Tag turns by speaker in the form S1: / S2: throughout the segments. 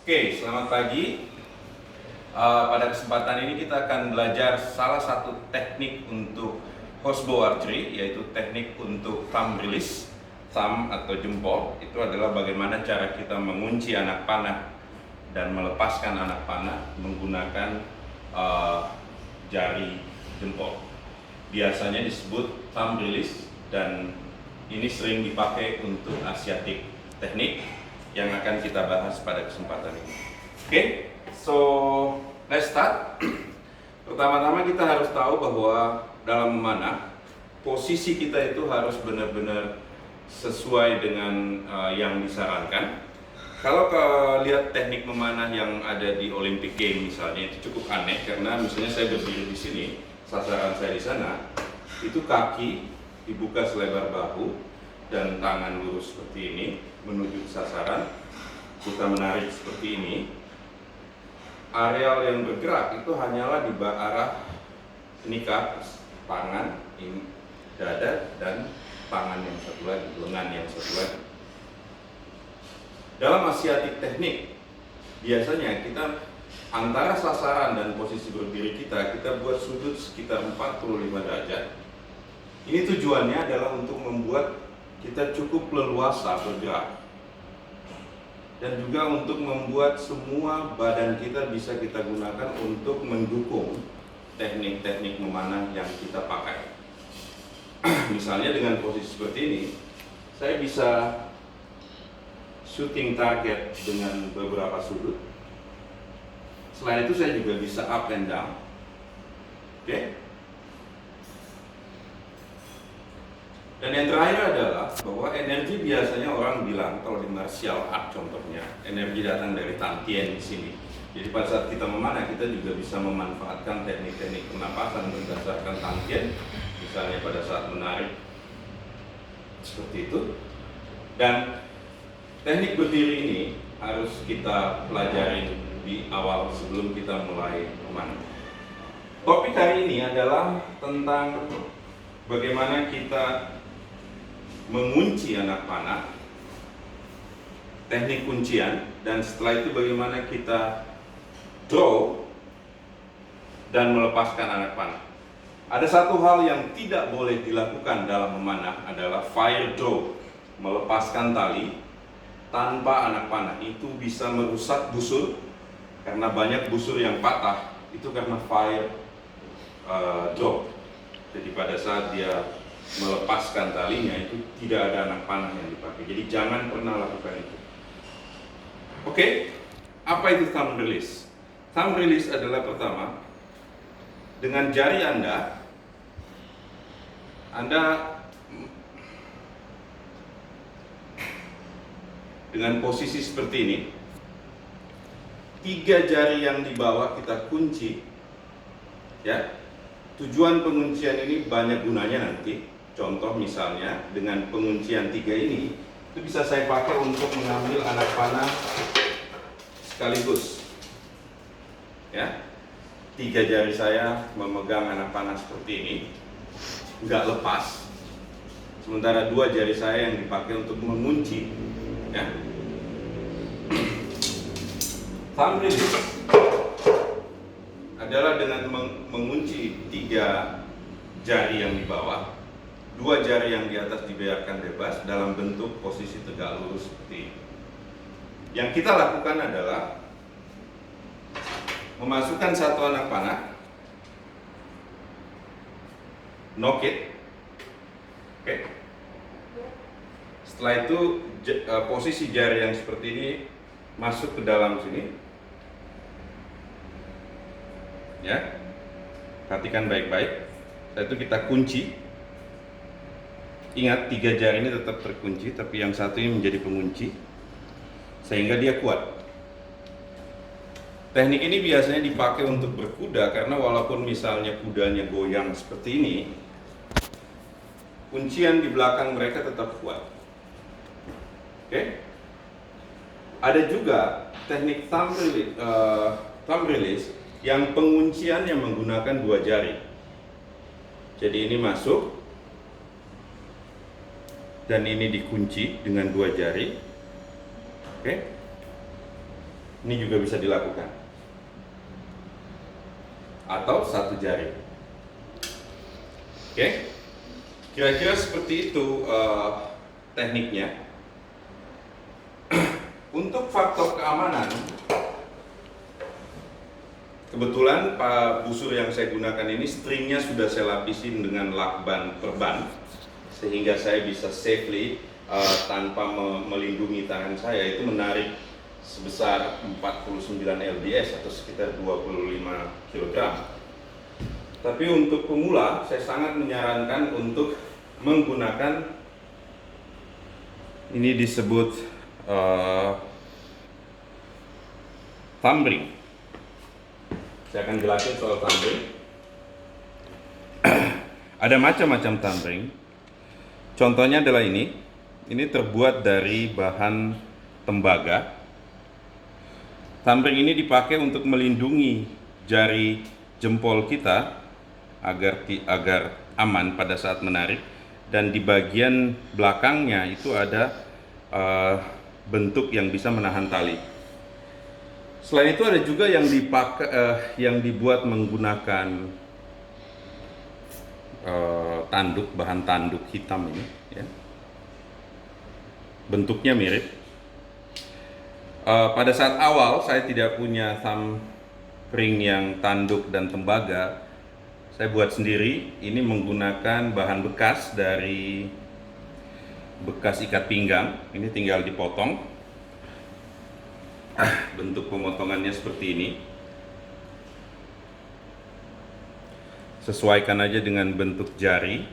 S1: Oke, selamat pagi. Pada kesempatan ini kita akan belajar salah satu teknik untuk horsebow archery, yaitu teknik untuk thumb release. Thumb atau jempol itu adalah bagaimana cara kita mengunci anak panah dan melepaskan anak panah menggunakan jari jempol. Biasanya disebut thumb release dan ini sering dipakai untuk asiatic teknik yang akan kita bahas pada kesempatan ini. Oke, so let's start. Pertama-tama kita harus tahu bahwa dalam memanah posisi kita itu harus benar-benar sesuai dengan yang disarankan. Kalau lihat teknik memanah yang ada di Olympic Games misalnya, itu cukup aneh karena misalnya saya berdiri di sini, sasaran saya di sana, itu kaki dibuka selebar bahu dan tangan lurus seperti ini menuju ke sasaran. Kita menarik seperti ini. Areal yang bergerak itu hanyalah di arah ini ke atas, tangan, ini, dada, dan tangan yang satu lagi, lengan yang satu lagi. Dalam asiatic teknik, biasanya kita antara sasaran dan posisi berdiri kita buat sudut sekitar 45 derajat. Ini tujuannya adalah untuk membuat kita cukup leluasa bergerak dan juga untuk membuat semua badan kita bisa kita gunakan untuk mendukung teknik-teknik memanah yang kita pakai. Misalnya dengan posisi seperti ini, saya bisa shooting target dengan beberapa sudut. Selain itu saya juga bisa up and down. Oke? Dan yang terakhir adalah bahwa energi biasanya orang bilang kalau di martial art contohnya, energi datang dari tantien di sini. Jadi pada saat kita memanah kita juga bisa memanfaatkan teknik-teknik pernapasan berdasarkan tantien, misalnya pada saat menarik seperti itu. Dan teknik berdiri ini harus kita pelajari di awal sebelum kita mulai memanah. Topik hari ini adalah tentang bagaimana kita mengunci anak panah, teknik kuncian, dan setelah itu bagaimana kita draw dan melepaskan anak panah. Ada satu hal yang tidak boleh dilakukan dalam memanah adalah fire draw, melepaskan tali tanpa anak panah. Itu bisa merusak busur karena banyak busur yang patah itu karena fire draw. Jadi pada saat dia melepaskan talinya itu tidak ada anak panah yang dipakai. Jadi jangan pernah lakukan itu. Oke, apa itu thumb release? Thumb release adalah pertama, dengan jari Anda dengan posisi seperti ini, 3 jari yang di bawah kita kunci, ya. Tujuan penguncian ini banyak gunanya nanti. Contoh misalnya dengan penguncian 3 ini, itu bisa saya pakai untuk mengambil anak panah sekaligus. Ya, 3 jari saya memegang anak panah seperti ini, nggak lepas. Sementara 2 jari saya yang dipakai untuk mengunci. Ya. Thumb release adalah dengan mengunci 3 jari yang di bawah, 2 jari yang di atas dibiarkan bebas dalam bentuk posisi tegak lurus seperti ini. Yang kita lakukan adalah memasukkan satu anak panah, knock it. Oke. Setelah itu posisi jari yang seperti ini masuk ke dalam sini. Ya. Perhatikan baik-baik. Setelah itu kita kunci. Ingat 3 jari ini tetap terkunci, tapi yang satu ini menjadi pengunci sehingga dia kuat. Teknik ini biasanya dipakai untuk berkuda karena walaupun misalnya kudanya goyang seperti ini, kuncian di belakang mereka tetap kuat. Oke? Ada juga teknik thumb release yang pengunciannya menggunakan 2 jari. Jadi ini masuk dan ini dikunci dengan 2 jari. Oke. Ini juga bisa dilakukan. Atau satu jari. Oke? Kira-kira seperti itu tekniknya. Untuk faktor keamanan, kebetulan busur yang saya gunakan ini stringnya sudah saya lapisin dengan lakban perban, sehingga saya bisa safely tanpa melindungi tangan saya itu menarik sebesar 49 lbs atau sekitar 25 kg. Tapi untuk pemula saya sangat menyarankan untuk menggunakan ini disebut thumb ring. Saya akan jelasin soal thumb ring. Ada macam-macam thumb ring. Contohnya adalah ini. Ini terbuat dari bahan tembaga. Thumb ring ini dipakai untuk melindungi jari jempol kita agar aman pada saat menarik. Dan di bagian belakangnya itu ada bentuk yang bisa menahan tali. Selain itu ada juga yang yang dibuat menggunakan bahan tanduk hitam ini, ya. Bentuknya mirip. Pada saat awal saya tidak punya thumb ring yang tanduk dan tembaga. Saya buat sendiri. Ini menggunakan bahan bekas dari bekas ikat pinggang. Ini tinggal dipotong. Bentuk pemotongannya seperti ini. Sesuaikan aja dengan bentuk jari.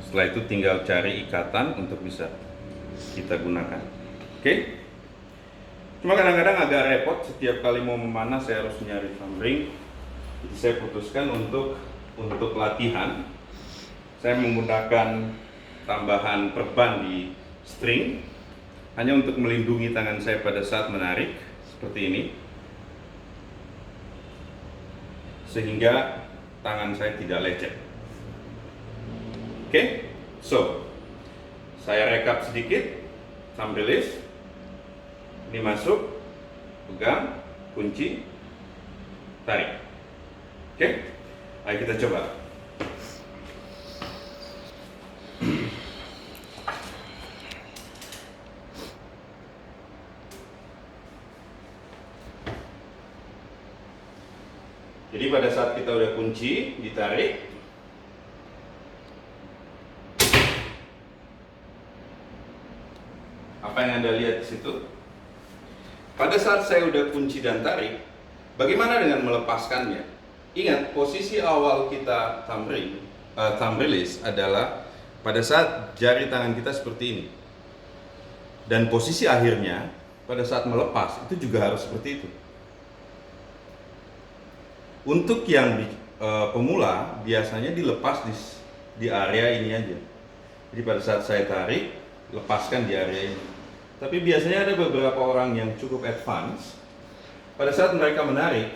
S1: Setelah itu tinggal cari ikatan untuk bisa kita gunakan. Oke? Cuma kadang-kadang agak repot, setiap kali mau memanah saya harus nyari thumb ring. Jadi saya putuskan untuk latihan saya menggunakan tambahan perban di string hanya untuk melindungi tangan saya pada saat menarik seperti ini, sehingga tangan saya tidak lecet. Oke? So saya rekap sedikit. Thumb release, ini masuk, pegang, kunci, tarik. Oke? Ayo kita coba. Jadi pada saat kita udah kunci, ditarik, apa yang Anda lihat di situ? Pada saat saya udah kunci dan tarik, bagaimana dengan melepaskannya? Ingat, posisi awal kita thumb release adalah pada saat jari tangan kita seperti ini. Dan posisi akhirnya pada saat melepas itu juga harus seperti itu. Untuk yang pemula biasanya dilepas di area ini aja. Jadi pada saat saya tarik, lepaskan di area ini. Tapi biasanya ada beberapa orang yang cukup advance. Pada saat mereka menarik,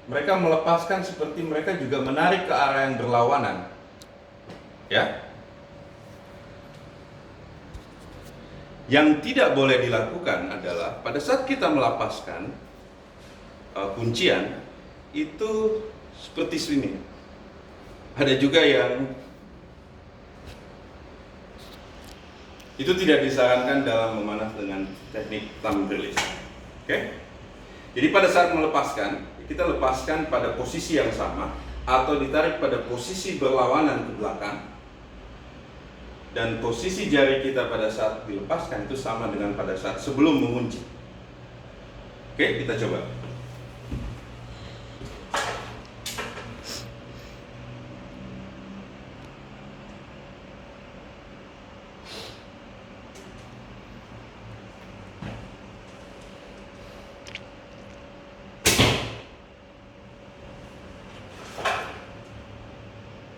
S1: mereka melepaskan seperti mereka juga menarik ke arah yang berlawanan. Ya. Yang tidak boleh dilakukan adalah pada saat kita melepaskan kuncian itu seperti sini. Ada juga yang itu tidak disarankan dalam memanah dengan teknik thumb release. Oke? Jadi pada saat melepaskan, kita lepaskan pada posisi yang sama atau ditarik pada posisi berlawanan ke belakang. Dan posisi jari kita pada saat dilepaskan itu sama dengan pada saat sebelum mengunci. Oke, kita coba.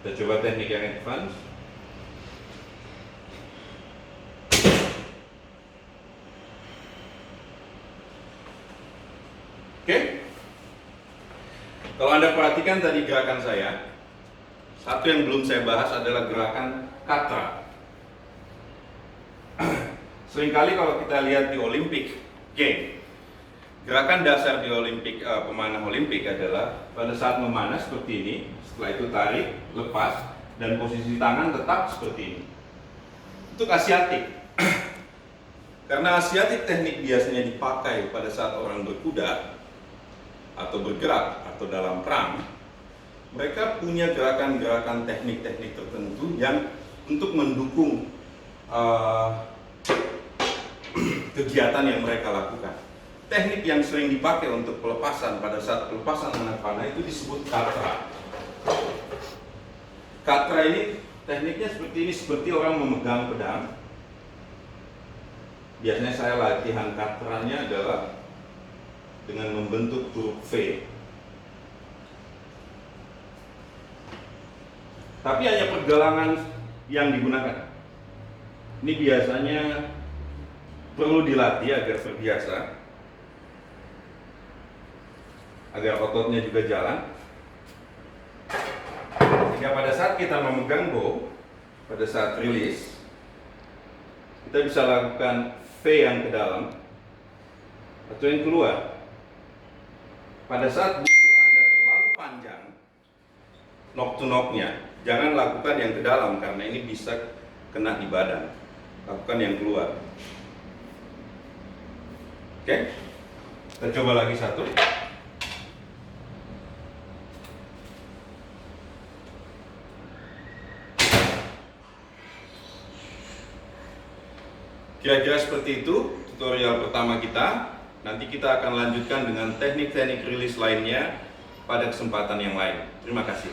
S1: Kita coba teknik yang advance. Oke. Kalau Anda perhatikan tadi gerakan saya, satu yang belum saya bahas adalah gerakan katra. Seringkali kalau kita lihat di Olympic Game, Gerakan dasar di Olimpik, pemanah Olimpik adalah pada saat memanah seperti ini, setelah itu tarik, lepas, dan posisi tangan tetap seperti ini. Untuk asiatik. Karena asiatik teknik biasanya dipakai pada saat orang berkuda atau bergerak atau dalam perang, mereka punya gerakan-gerakan teknik-teknik tertentu yang untuk mendukung kegiatan yang mereka lakukan. Teknik yang sering dipakai untuk pelepasan pada saat pelepasan anak panah itu disebut katra. Katra ini tekniknya seperti ini, seperti orang memegang pedang. Biasanya saya latihan katranya adalah dengan membentuk huruf V. Tapi hanya pergelangan yang digunakan. Ini biasanya perlu dilatih agar terbiasa, agar ototnya juga jalan. Sehingga pada saat kita memegang bow, pada saat rilis, kita bisa lakukan V yang ke dalam atau yang keluar. Pada saat busur Anda terlalu panjang, knock to knock-nya, jangan lakukan yang ke dalam karena ini bisa kena di badan. Lakukan yang keluar. Oke? Kita coba lagi satu. Kira-kira seperti itu tutorial pertama kita. Nanti kita akan lanjutkan dengan teknik-teknik rilis lainnya pada kesempatan yang lain. Terima kasih.